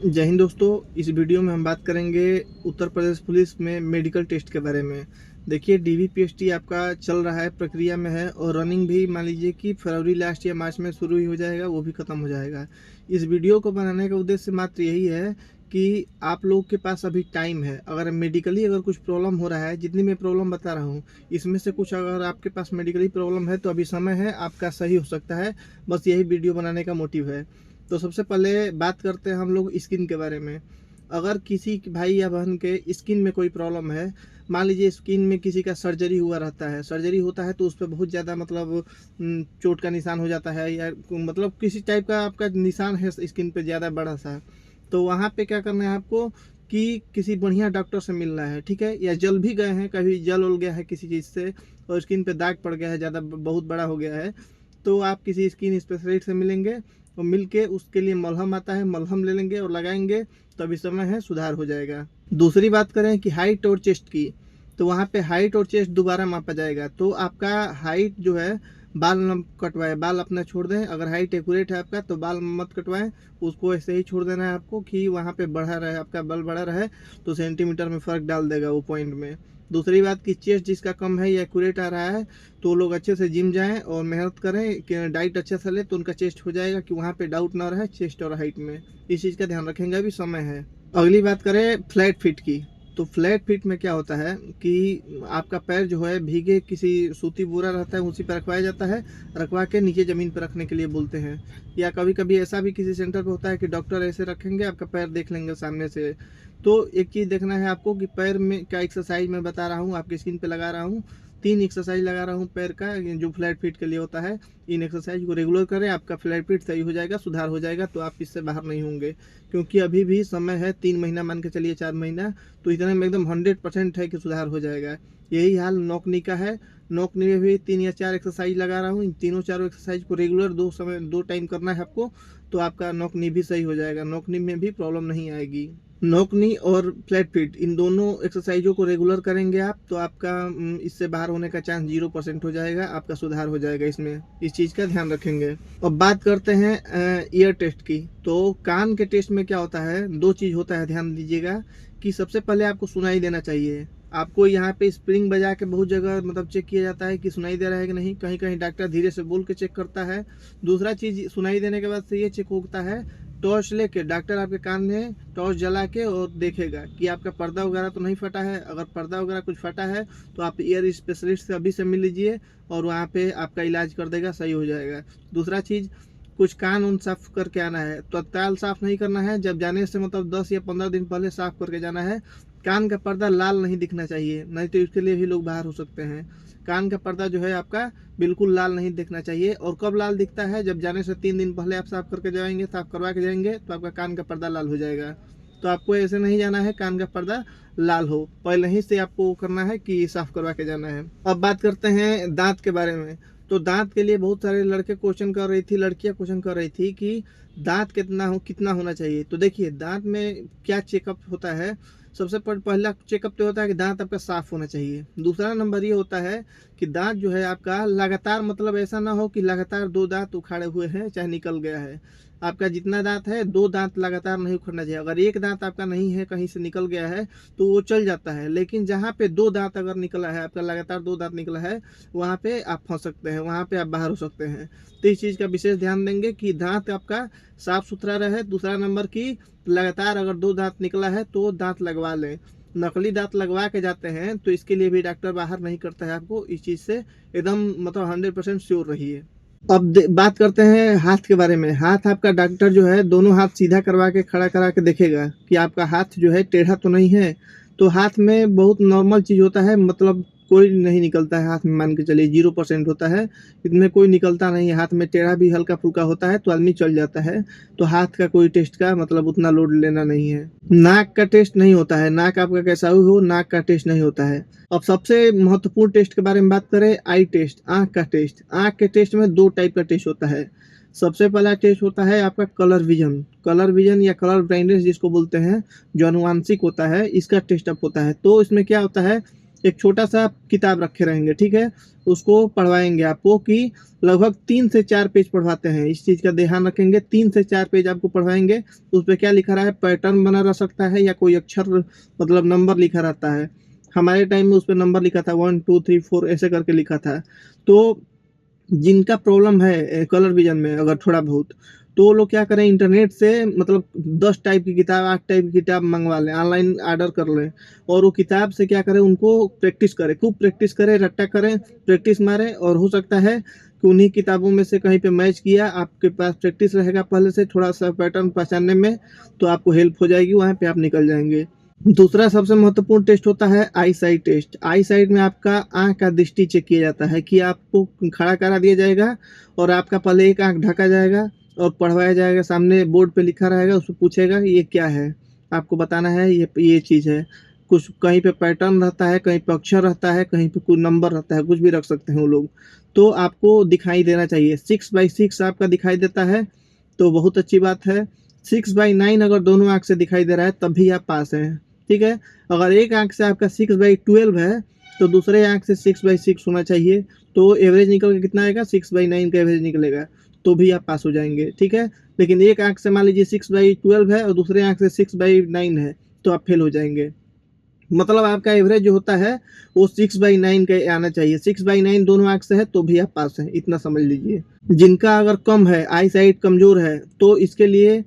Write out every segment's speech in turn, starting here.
जय हिंद दोस्तों। इस वीडियो में हम बात करेंगे उत्तर प्रदेश पुलिस में मेडिकल टेस्ट के बारे में। देखिए, डीवीपीएसटी आपका चल रहा है, प्रक्रिया में है और रनिंग भी मान लीजिए कि फरवरी लास्ट या मार्च में शुरू ही हो जाएगा, वो भी ख़त्म हो जाएगा। इस वीडियो को बनाने का उद्देश्य मात्र यही है कि आप लोग के पास अभी टाइम है। अगर मेडिकली अगर कुछ प्रॉब्लम हो रहा है, जितनी मैं प्रॉब्लम बता रहा हूँ इसमें से कुछ अगर आपके पास मेडिकली प्रॉब्लम है तो अभी समय है, आपका सही हो सकता है। बस यही वीडियो बनाने का मोटिव है। तो सबसे पहले बात करते हैं हम लोग स्किन के बारे में। अगर किसी भाई या बहन के स्किन में कोई प्रॉब्लम है, मान लीजिए स्किन में किसी का सर्जरी हुआ रहता है, सर्जरी होता है तो उस पर बहुत ज़्यादा मतलब चोट का निशान हो जाता है या मतलब किसी टाइप का आपका निशान है स्किन पे ज़्यादा बड़ा सा, तो वहाँ पे क्या करना है आपको कि किसी बढ़िया डॉक्टर से मिलना है, ठीक है। या जल भी गए हैं, कभी जल उल गया है किसी चीज़ से और स्किन पे दाग पड़ गया है, ज़्यादा बहुत बड़ा हो गया है, तो आप किसी स्किन स्पेशलिस्ट से मिलेंगे और मिल के उसके लिए मलहम आता है, मलहम ले लेंगे और लगाएंगे तो अभी समय है, सुधार हो जाएगा। दूसरी बात करें कि हाइट और चेस्ट की, तो वहाँ पे हाइट और चेस्ट दोबारा मापा जाएगा। तो आपका हाइट जो है, बाल न कटवाए, बाल अपना छोड़ दें। अगर हाइट एक्यूरेट है आपका तो बाल मत कटवाएं, उसको ऐसे ही छोड़ देना है आपको कि वहाँ पे बढ़ा रहे, आपका बाल बड़ा रहे तो सेंटीमीटर में फ़र्क डाल देगा वो पॉइंट में। दूसरी बात कि चेस्ट जिसका कम है या एक्यूरेट आ रहा है तो लोग अच्छे से जिम जाएं और मेहनत करें कि डाइट अच्छे से ले तो उनका चेस्ट हो जाएगा, कि वहाँ पे डाउट ना रहे चेस्ट और हाइट में। इस चीज़ का ध्यान रखेंगे, अभी समय है। अगली बात करें फ्लैट फिट की, तो फ्लैट फिट में क्या होता है कि आपका पैर जो है भीगे किसी सूती बोरा रहता है उसी पर रखवाया जाता है, रखवा के नीचे ज़मीन पर रखने के लिए बोलते हैं। या कभी कभी ऐसा भी किसी सेंटर पर होता है कि डॉक्टर ऐसे रखेंगे, आपका पैर देख लेंगे सामने से। तो एक चीज़ देखना है आपको कि पैर में क्या एक्सरसाइज मैं बता रहा हूँ, आपकी स्किन पे लगा रहा हूँ, 3 एक्सरसाइज लगा रहा हूँ पैर का जो फ्लैट फीट के लिए होता है। इन एक्सरसाइज को रेगुलर करें, आपका फ्लैट फीट सही हो जाएगा, सुधार हो जाएगा, तो आप इससे बाहर नहीं होंगे। क्योंकि अभी भी समय है, 3 महीना मान के चलिए, 4 महीना, तो इतने में एकदम 100% है कि सुधार हो जाएगा। यही हाल नौकनी का है। नौकनी में भी 3 या 4 एक्सरसाइज लगा रहा हूँ, इन तीनों चारों एक्सरसाइज को रेगुलर 2 टाइम करना है आपको, तो आपका नौकनी भी सही हो जाएगा, नौकनी में भी प्रॉब्लम नहीं आएगी। नौकनी और फ्लैट फीट इन दोनों एक्सरसाइजों को रेगुलर करेंगे आप तो आपका इससे बाहर होने का चांस 0% हो जाएगा, आपका सुधार हो जाएगा इसमें। इस चीज़ का ध्यान रखेंगे। अब बात करते हैं ईयर टेस्ट की। तो कान के टेस्ट में क्या होता है, 2 चीज़ होता है, ध्यान दीजिएगा कि सबसे पहले आपको सुनाई देना चाहिए। आपको यहाँ पे स्प्रिंग बजा के बहुत जगह मतलब चेक किया जाता है कि सुनाई दे रहा है कि नहीं, कहीं कहीं डॉक्टर धीरे से बोल के चेक करता है। दूसरा चीज़, सुनाई देने के बाद से ये चेक होता है, टॉर्च लेके डॉक्टर आपके कान में टॉर्च जला के और देखेगा कि आपका पर्दा वगैरह तो नहीं फटा है। अगर पर्दा वगैरह कुछ फटा है तो आप ईयर स्पेशलिस्ट से अभी से मिल लीजिए और वहाँ पे आपका इलाज कर देगा, सही हो जाएगा। दूसरा चीज़, कुछ कान उन साफ करके आना है, तो तत्काल साफ नहीं करना है, जब जाने से मतलब 10 या 15 दिन पहले साफ करके जाना है। कान का पर्दा लाल नहीं दिखना चाहिए, नहीं तो इसके लिए भी लोग बाहर हो सकते हैं। कान का पर्दा जो है आपका बिल्कुल लाल नहीं दिखना चाहिए। और कब लाल दिखता है, जब जाने से 3 दिन पहले आप साफ करके जाएंगे, साफ करवा के जाएंगे तो आपका कान का पर्दा लाल हो जाएगा। तो आपको ऐसे नहीं जाना है कान का पर्दा लाल हो, पहले ही से आपको करना है कि साफ करवा के जाना है। अब बात करते हैं दांत के बारे में। तो दांत के लिए बहुत सारे लड़के क्वेश्चन कर रही थी, लड़कियां क्वेश्चन कर रही थी कि दांत कितना होना चाहिए। तो देखिए, दांत में क्या चेकअप होता है। सबसे पहला चेकअप तो होता है कि दांत आपका साफ होना चाहिए। दूसरा नंबर ये होता है कि दांत जो है आपका लगातार, मतलब ऐसा ना हो कि लगातार 2 दांत उखाड़े हुए हैं चाहे निकल गया है। आपका जितना दांत है, 2 दांत लगातार नहीं उखड़ना चाहिए। अगर एक दांत आपका नहीं है, कहीं से निकल गया है तो वो चल जाता है, लेकिन जहाँ पे 2 दांत अगर निकला है, आपका लगातार 2 दांत निकला है, वहाँ पे आप फंस सकते हैं, वहाँ पे आप बाहर हो सकते हैं। तो इस चीज़ का विशेष ध्यान देंगे कि दांत आपका साफ सुथरा रहे। दूसरा नंबर की, लगातार अगर 2 दांत निकला है तो दांत लगवा लें। नकली दांत लगवा के जाते हैं तो इसके लिए भी डॉक्टर बाहर नहीं करता है आपको, इस चीज़ से एकदम मतलब 100% श्योर रहिए। अब बात करते हैं हाथ के बारे में। हाथ आपका डॉक्टर जो है दोनों हाथ सीधा करवा के खड़ा करा के देखेगा कि आपका हाथ जो है टेढ़ा तो नहीं है। तो हाथ में बहुत नॉर्मल चीज़ होता है, मतलब कोई नहीं निकलता है हाथ में, मान के चलिए 0% होता है, इसमें कोई निकलता नहीं है। हाथ में टेढ़ा भी हल्का फुल्का होता है तो आदमी चल जाता है। तो हाथ का कोई टेस्ट का मतलब उतना लोड लेना नहीं है। नाक का टेस्ट नहीं होता है, नाक आपका कैसा भी हो, नाक का टेस्ट नहीं होता है। अब सबसे महत्वपूर्ण टेस्ट के बारे में बात करें, आई टेस्ट, आँख का टेस्ट। आँख के टेस्ट में 2 टाइप का टेस्ट होता है। सबसे पहला टेस्ट होता है आपका कलर विजन। कलर विजन या कलर ब्लाइंडनेस जिसको बोलते हैं, जो अनुवांशिक होता है, इसका टेस्ट अप होता है। तो इसमें क्या होता है एक छोटा सा किताब रखे रहेंगे, ठीक है, उसको पढ़वाएंगे आपको कि लगभग 3 से 4 पेज पढ़वाते हैं। इस चीज़ का ध्यान रखेंगे, 3 से 4 पेज आपको पढ़वाएंगे। उस पर क्या लिखा रहा है, पैटर्न बना रह सकता है या कोई अक्षर मतलब नंबर लिखा रहता है। हमारे टाइम में उस पर नंबर लिखा था 1 2 3 4 ऐसे करके लिखा था। तो जिनका प्रॉब्लम है कलर विजन में अगर थोड़ा बहुत, तो वो लोग क्या करें, इंटरनेट से मतलब 10 टाइप की किताब, 8 टाइप की किताब मंगवा लें, ऑनलाइन ऑर्डर कर लें, और वो किताब से क्या करें, उनको प्रैक्टिस करें, खूब प्रैक्टिस करें, रट्टा करें, प्रैक्टिस मारें, और हो सकता है कि उन्हीं किताबों में से कहीं पे मैच किया, आपके पास प्रैक्टिस रहेगा पहले से थोड़ा सा पैटर्न पहचानने में, तो आपको हेल्प हो जाएगी, वहाँ पे आप निकल जाएंगे। दूसरा सबसे महत्वपूर्ण टेस्ट होता है आई साइट टेस्ट। आई साइट में आपका आँख का दृष्टि चेक किया जाता है कि आपको खड़ा करा दिया जाएगा और आपका पहले एक आँख ढका जाएगा और पढ़वाया जाएगा, सामने बोर्ड पे लिखा रहेगा, उसको पूछेगा ये क्या है, आपको बताना है ये चीज़ है। कुछ कहीं पे पैटर्न रहता है, कहीं पे अक्षर रहता है, कहीं पे कोई नंबर रहता है, कुछ भी रख सकते हैं वो लोग। तो आपको दिखाई देना चाहिए, 6/6 आपका दिखाई देता है तो बहुत अच्छी बात है। 6/9 अगर दोनों आँख से दिखाई दे रहा है तब भी आप पास हैं, ठीक है। अगर एक आँख से आपका 6/12 है तो दूसरे आँख से 6/6 होना चाहिए, तो एवरेज निकल के कितना आएगा, 6/9 का एवरेज निकलेगा, तो भी आप पास हो जाएंगे, ठीक है। लेकिन एक आँख से मान लीजिए 6/12 है और दूसरे आँख से 6/9 है तो आप फेल हो जाएंगे। मतलब आपका एवरेज जो होता है वो 6/9 का आना चाहिए, 6/9 दोनों आँख से है तो भी आप पास हैं, इतना समझ लीजिए। जिनका अगर कम है, आई साइट कमजोर है, तो इसके लिए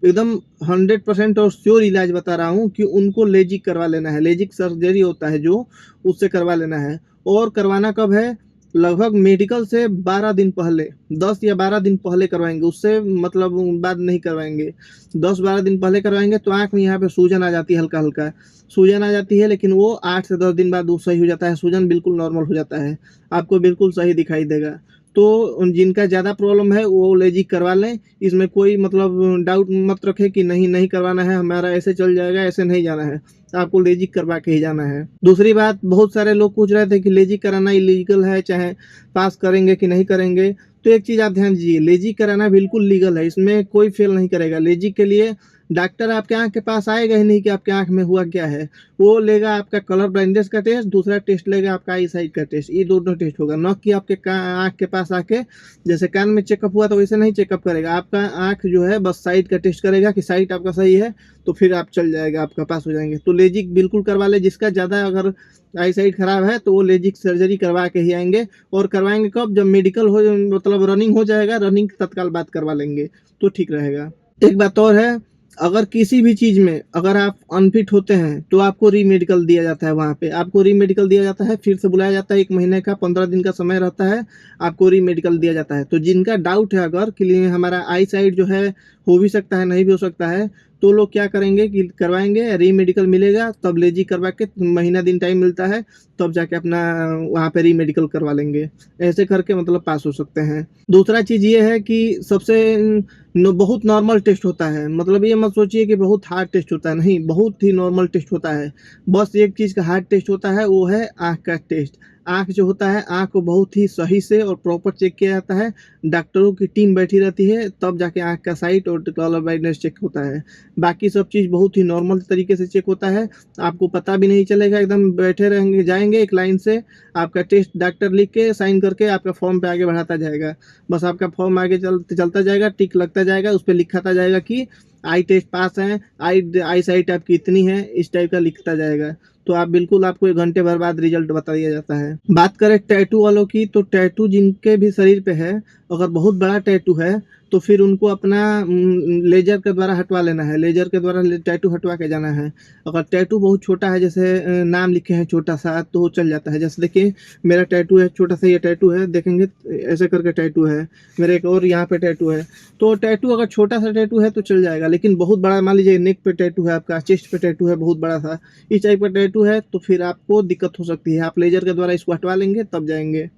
एकदम 100% और श्योर इलाज बता रहा हूँ कि उनको लेजिक करवा लेना है। लेजिक सर्जरी होता है जो, उससे करवा लेना है। और करवाना कब है, लगभग मेडिकल से 12 दिन पहले, 10 या 12 दिन पहले करवाएंगे, उससे मतलब बाद नहीं करवाएंगे। 10-12 दिन पहले करवाएंगे तो आँख में यहाँ पे सूजन आ जाती है, हल्का हल्का सूजन आ जाती है, लेकिन वो 8 से 10 दिन बाद वो सही हो जाता है, सूजन बिल्कुल नॉर्मल हो जाता है, आपको बिल्कुल सही दिखाई देगा। तो जिनका ज़्यादा प्रॉब्लम है वो लेजिक करवा लें, इसमें कोई मतलब डाउट मत रखें कि नहीं नहीं करवाना है, हमारा ऐसे चल जाएगा, ऐसे नहीं जाना है, आपको लेजिक करवा के ही जाना है। दूसरी बात, बहुत सारे लोग पूछ रहे थे कि लेजिक कराना इलीगल है, चाहे पास करेंगे कि नहीं करेंगे, तो एक चीज़ आप ध्यान दीजिए, लेजिक कराना बिल्कुल लीगल है, इसमें कोई फेल नहीं करेगा। लेजिक के लिए डॉक्टर आपके आँख के पास आएगा ही नहीं कि आपके आँख में हुआ क्या है, वो लेगा आपका कलर ब्लाइंडनेस का टेस्ट, दूसरा टेस्ट लेगा आपका आई साइट का टेस्ट, ये दोनों टेस्ट होगा, न कि आपके आँख के पास आके जैसे कान में चेकअप हुआ तो वैसे नहीं चेकअप करेगा, आपका आँख जो है बस साइट का टेस्ट करेगा कि साइट आपका सही है, तो फिर आप चल जाएगा, आपका पास हो जाएंगे। तो लेजिक बिल्कुल करवा ले, जिसका ज़्यादा अगर आई साइट खराब है तो वो लेजिक सर्जरी करवा के ही आएंगे। और करवाएंगे कब, जब मेडिकल हो, मतलब रनिंग हो जाएगा, रनिंग तत्काल बात करवा लेंगे तो ठीक रहेगा। एक बात और है, अगर किसी भी चीज़ में अगर आप अनफिट होते हैं तो आपको रीमेडिकल दिया जाता है, वहाँ पे आपको रीमेडिकल दिया जाता है, फिर से बुलाया जाता है, 1 महीने का 15 दिन का समय रहता है, आपको रीमेडिकल दिया जाता है। तो जिनका डाउट है अगर कि हमारा आई साइट जो है हो भी सकता है नहीं भी हो सकता है, तो लोग क्या करेंगे कि करवाएंगे, रीमेडिकल मिलेगा तब लेजी करवा के, महीना दिन टाइम मिलता है तब जाके अपना वहाँ पे रीमेडिकल करवा लेंगे, ऐसे करके मतलब पास हो सकते हैं। दूसरा चीज़ ये है कि सबसे बहुत नॉर्मल टेस्ट होता है, मतलब ये मत सोचिए कि बहुत हार्ड टेस्ट होता है, नहीं, बहुत ही नॉर्मल टेस्ट होता है। बस एक चीज़ का हार्ड टेस्ट होता है, वो है आँख का टेस्ट। आँख जो होता है, आँख को बहुत ही सही से और प्रॉपर चेक किया जाता है, डॉक्टरों की टीम बैठी रहती है, तब जाके आँख का साइट और कलर ब्राइटनेस चेक होता है। बाकी सब चीज़ बहुत ही नॉर्मल तरीके से चेक होता है, आपको पता भी नहीं चलेगा, एकदम बैठे रहेंगे, जाएंगे एक लाइन से, आपका टेस्ट डॉक्टर लिख के साइन करके आपका फॉर्म पे आगे बढ़ाता जाएगा, बस आपका फॉर्म आगे चलता जाएगा, टिक लगता जाएगा, उस पर लिखाता जाएगा कि आई टेस्ट पास है, आई साइट आपकी इतनी है, इस टाइप का लिखता जाएगा। तो आप बिल्कुल, आपको 1 घंटे भर बाद रिजल्ट बता दिया जाता है। बात करें टैटू वालों की, तो टैटू जिनके भी शरीर पे है, अगर बहुत बड़ा टैटू है तो फिर उनको अपना लेजर के द्वारा हटवा लेना है, लेजर के द्वारा टैटू हटवा के जाना है। अगर टैटू बहुत छोटा है, जैसे नाम लिखे हैं छोटा सा, तो वो चल जाता है। जैसे देखिए मेरा टैटू है, छोटा सा ये टैटू है, देखेंगे ऐसे करके टैटू है, मेरे एक और यहाँ पे टैटू है। तो टैटू अगर छोटा सा टैटू है तो चल जाएगा, लेकिन बहुत बड़ा, मान लीजिए नेक पे टैटू है आपका, चेस्ट पे टैटू है बहुत बड़ा सा, इस टाइप का टैटू है, तो फिर आपको दिक्कत हो सकती है, आप लेजर के द्वारा इसको हटवा लेंगे तब जाएंगे।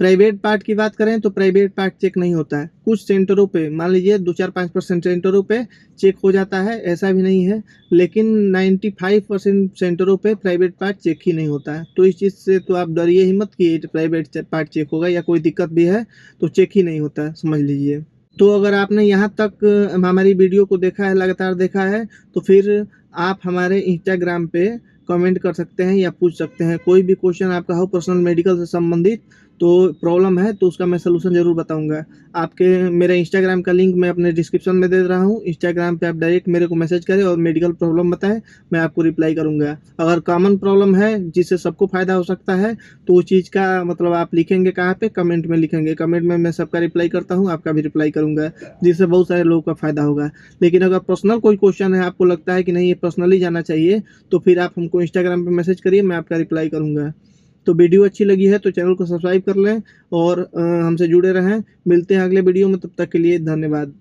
प्राइवेट पार्ट की बात करें तो प्राइवेट पार्ट चेक नहीं होता है, कुछ सेंटरों पे मान लीजिए 2-4-5% सेंटरों पे चेक हो जाता है, ऐसा भी नहीं है, लेकिन 95% सेंटरों पे प्राइवेट पार्ट चेक ही नहीं होता है। तो इस चीज़ से तो आप डरिए ही मत कि प्राइवेट पार्ट चेक होगा या कोई दिक्कत भी है, तो चेक ही नहीं होता है, समझ लीजिए। तो अगर आपने यहाँ तक हमारी वीडियो को देखा है, लगातार देखा है, तो फिर आप हमारे इंस्टाग्राम पे कमेंट कर सकते हैं या पूछ सकते हैं। कोई भी क्वेश्चन आपका हो पर्सनल मेडिकल से संबंधित तो प्रॉब्लम है तो उसका मैं सलूशन ज़रूर बताऊँगा। आपके मेरे इंस्टाग्राम का लिंक मैं अपने डिस्क्रिप्शन में दे रहा हूँ। इंस्टाग्राम पे आप डायरेक्ट मेरे को मैसेज करें और मेडिकल प्रॉब्लम बताएँ, मैं आपको रिप्लाई करूँगा। अगर कॉमन प्रॉब्लम है जिससे सबको फ़ायदा हो सकता है तो उस चीज़ का मतलब आप लिखेंगे कहाँ पे? कमेंट में लिखेंगे। कमेंट में मैं सबका रिप्लाई करता हूँ, आपका भी रिप्लाई करूँगा, जिससे बहुत सारे लोगों का फ़ायदा होगा। लेकिन अगर पर्सनल कोई क्वेश्चन है, आपको लगता है कि नहीं ये पर्सनली जाना चाहिए, तो फिर आप हमको इंस्टाग्राम पे मैसेज करिए, मैं आपका रिप्लाई करूँगा। तो वीडियो अच्छी लगी है तो चैनल को सब्सक्राइब कर लें और हमसे जुड़े रहें। मिलते हैं अगले वीडियो में, तब तक के लिए धन्यवाद।